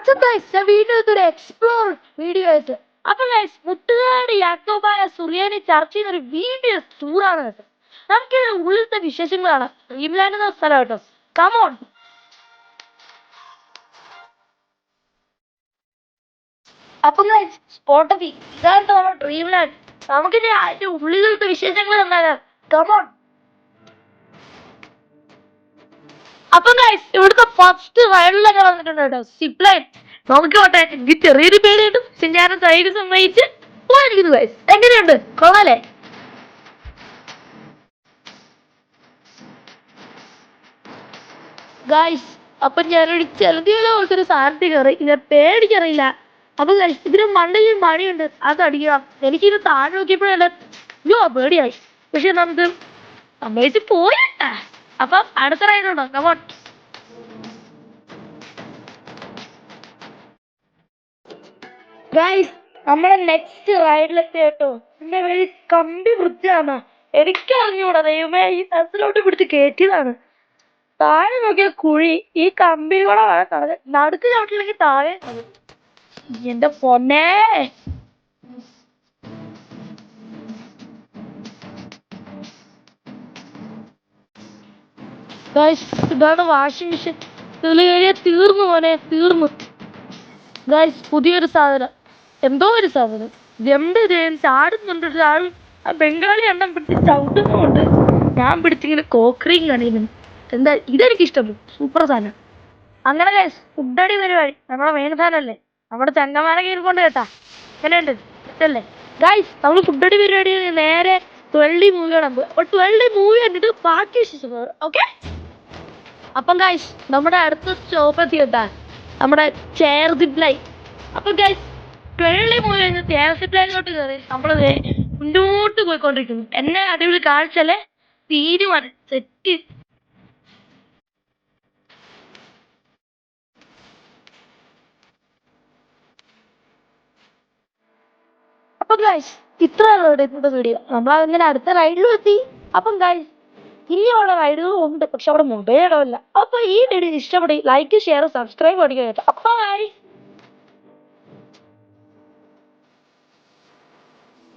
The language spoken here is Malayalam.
വാട്സപ്പ് ഗൈസ് വീഡിയോ ഒരു എക്സ്പ്ലോർ വീഡിയോ ആയിട്ട്. അപ്പൊ ഗൈസ് മുട്ടുകാട് യാക്കോബായ സുറിയാനി ചർച്ച ചെയ്യുന്ന ഒരു വീഡിയോ ടൂറാണ് കേട്ടോ. നമുക്ക് ഉള്ളിലത്തെ വിശേഷങ്ങളാണ്. ഡ്രീംലാൻഡ് എന്ന സ്ഥലം കേട്ടോ. കമോൺ. അപ്പൊ ഗൈസ് സ്പോട്ട് ഇതാണ് നമ്മുടെ ഡ്രീംലാൻഡ്. നമുക്കിനി അതിന്റെ ഉള്ളിലത്തെ വിശേഷങ്ങൾ കണ്ടാലോ. കമോൺ. അപ്പൊ ഗൈസ് ഇവിടുത്തെ ഫസ്റ്റ് റൈഡിലൊക്കെ വന്നിട്ടുണ്ട് കേട്ടോ. Zip line. നോക്കിക്കോട്ടെ, എനിക്ക് ചെറിയൊരു പേര് കിട്ടും. പക്ഷെ ഞാൻ ധൈര്യം സമ്മതിച്ച് പോയിരിക്കുന്നു ഗൈസ്. എങ്ങനെയുണ്ട്? കൊള്ളാലേ? ഗൈസ് അപ്പൊ ഞാനൊരു ചെറുതിയിലെ ഒരു സാധനത്തിൽ കയറി. ഞാൻ പേടിക്കറിയില്ല. അപ്പൊ ഗൈസ് ഇതിന് മണ്ടയിൽ മണിയുണ്ട്, അത് അടിക്കണം. എനിക്കിത് താഴെ നോക്കിയപ്പോഴല്ല അയ്യോ പേടിയായി. പക്ഷെ നമുക്ക് സമ്മതിച്ച് പോയിട്ടാ. അപ്പൊ അടുത്ത റൈഡുണ്ടോ? കമോൺ. ഗൈസ് നമ്മളെ നെക്സ്റ്റ് റൈഡിലെത്തി കേട്ടോ. എന്റെ പേര് കമ്പി വൃത്തിയാണ്. എനിക്കറിഞ്ഞൂടാ ദൈവമേ, ഈ സ്ഥലത്തിലോട്ട് പിടിച്ച് കയറ്റിയതാണ്. താഴെ നോക്കിയ കുഴി, ഈ കമ്പി കൂടെ നടുക്ക് ചവിട്ടില്ലെങ്കിൽ താഴെ. എന്റെ പൊന്നേ. ഗൈസ് ഇതാണ് വാഷിംഗ് മെഷീൻ. ഇതിൽ കഴിയാൻ തീർന്നു മോനെ, തീർന്നു. ഗൈസ് പുതിയൊരു സാധനം, എന്തോ ഒരു സാധനം ജമ്പ് ചെയ്യാൻ ചാടുന്നുണ്ട്. ആ ബംഗാളി എണ്ണം പിടിച്ച് ചവിട്ടുന്നുമുണ്ട്. ഞാൻ പിടിച്ചിങ്ങനെ കോക്കറിയും കണിയുന്നു. എന്താ ഇതെനിക്ക് ഇഷ്ടപ്പെട്ടു, സൂപ്പർ സാധനം. അങ്ങനെ ഗൈസ് ഫുഡടി പരിപാടി നമ്മുടെ മെയിൻ സാധനമല്ലേ. നമ്മുടെ ചങ്ങമാനൊക്കെ ഇരിക്കൊണ്ട് കേട്ടാ. എങ്ങനെയുണ്ട്? ഇഷ്ടല്ലേ ഗൈസ്? നമ്മൾ ഫുഡടി പരിപാടി നേരെ 12 മൂവി കാണാൻ പോകും. അപ്പോൾ 12 മൂവി കണ്ടിട്ട് ബാക്കി വിശേഷം. ഓക്കെ. അപ്പം ഗൈസ് നമ്മുടെ അടുത്ത സ്റ്റോപ്പ് എത്തി കേട്ടാ, നമ്മുടെ ചെയർ സിപ്പ് ലൈൻ. അപ്പൊ ഗൈസ് 12 മൂവി കഴിഞ്ഞ് ചെയർ സിപ്പ് ലൈനിലോട്ട് കയറി നമ്മൾ മുന്നോട്ട് പോയിക്കൊണ്ടിരിക്കുന്നു. എന്നെ അടിപൊളി കാഴ്ചല്ലേ, തീരുമാനം സെറ്റ്. അപ്പൊ ഗൈസ് ഇത്രയുള്ള ഇന്നത്തെ വീഡിയോ. നമ്മൾ അങ്ങനെ അടുത്ത റൈഡിലും എത്തി. അപ്പം ഗൈസ് ഇനിയുള്ള റൈഡുകളും ഉണ്ട്, പക്ഷെ അവിടെ മൊബൈൽ ഇടവില്ല. അപ്പൊ ഈ വീഡിയോ ഇഷ്ടപ്പെടും, ലൈക്ക് ഷെയർ സബ്സ്ക്രൈബ് അടിക്കുക കേട്ടോ. അപ്പൊ ഗൈസ്